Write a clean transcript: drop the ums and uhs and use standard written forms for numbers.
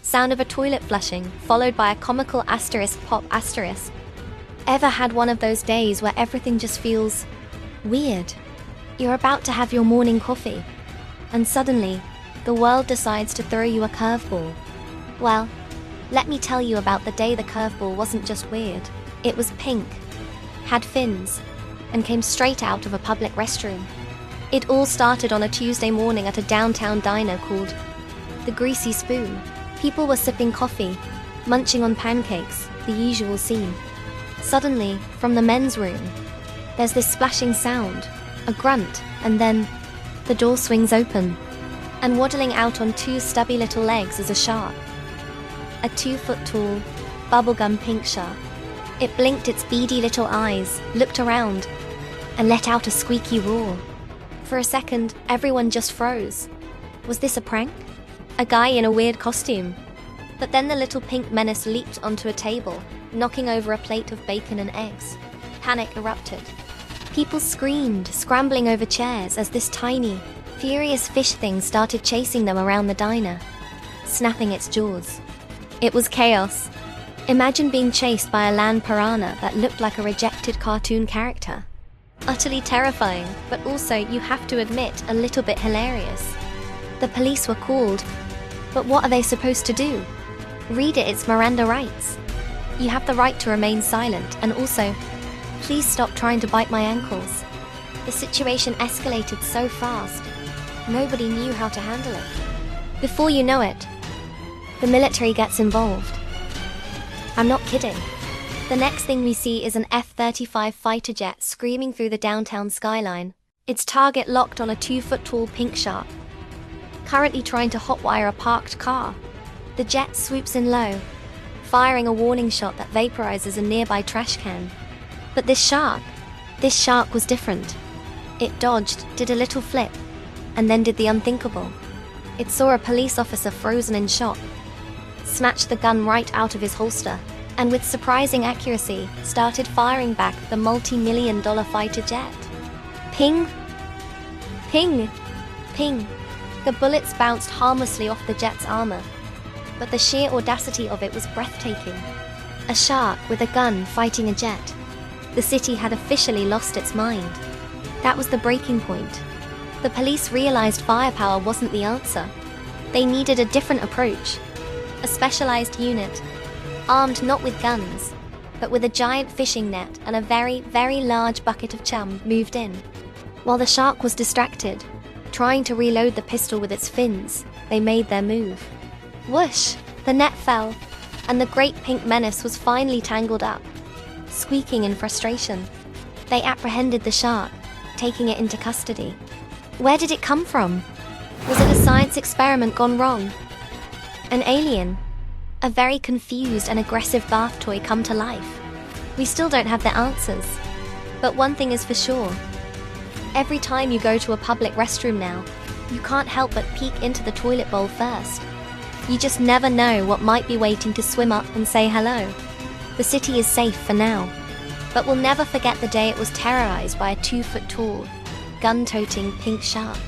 Sound of a toilet flushing, followed by a comical asterisk pop asterisk. Ever had one of those days where everything just feels weird? You're about to have your morning coffee, and suddenly, the world decides to throw you a curveball. Well, let me tell you about the day the curveball wasn't just weird. It was pink, had fins, and came straight out of a public restroom. It all started on a Tuesday morning at a downtown diner called The Greasy Spoon. People were sipping coffee, munching on pancakes, the usual scene. Suddenly, from the men's room, there's this splashing sound, a grunt, and then the door swings open, and waddling out on two stubby little legs is a shark. A 2-foot-tall, bubblegum pink shark. It blinked its beady little eyes, looked around, and let out a squeaky roar. For a second, everyone just froze. Was this a prank? A guy in a weird costume? But then the little pink menace leaped onto a table, knocking over a plate of bacon and eggs. Panic erupted. People screamed, scrambling over chairs as this tiny, furious fish thing started chasing them around the diner, snapping its jaws. It was chaos. Imagine being chased by a land piranha that looked like a rejected cartoon character. Utterly terrifying, but also, you have to admit, a little bit hilarious. The police were called, but what are they supposed to do? Read it, it's Miranda rights. You have the right to remain silent, and also, please stop trying to bite my ankles. The situation escalated so fast, nobody knew how to handle it. Before you know it, the military gets involved. I'm not kidding. The next thing we see is an F-35 fighter jet screaming through the downtown skyline, its target locked on a 2-foot-tall pink shark, currently trying to hotwire a parked car. The jet swoops in low, firing a warning shot that vaporizes a nearby trash can. But this shark was different. It dodged, did a little flip, and then did the unthinkable. It saw a police officer frozen in shock, snatched the gun right out of his holster, and with surprising accuracy, started firing back the multi-million-dollar fighter jet. Ping! Ping! Ping! The bullets bounced harmlessly off the jet's armor, but the sheer audacity of it was breathtaking. A shark with a gun fighting a jet. The city had officially lost its mind. That was the breaking point. The police realized firepower wasn't the answer. They needed a different approach. A specialized unit, armed not with guns, but with a giant fishing net and a very, very large bucket of chum, moved in. While the shark was distracted, trying to reload the pistol with its fins, they made their move. Whoosh! The net fell, and the great pink menace was finally tangled up. Squeaking in frustration, they apprehended the shark, taking it into custody. Where did it come from? Was it a science experiment gone wrong? An alien? A very confused and aggressive bath toy come to life? We still don't have the answers. But one thing is for sure. Every time you go to a public restroom now, you can't help but peek into the toilet bowl first. You just never know what might be waiting to swim up and say hello. The city is safe for now, but we'll never forget the day it was terrorized by a 2-foot-tall, gun-toting pink shark.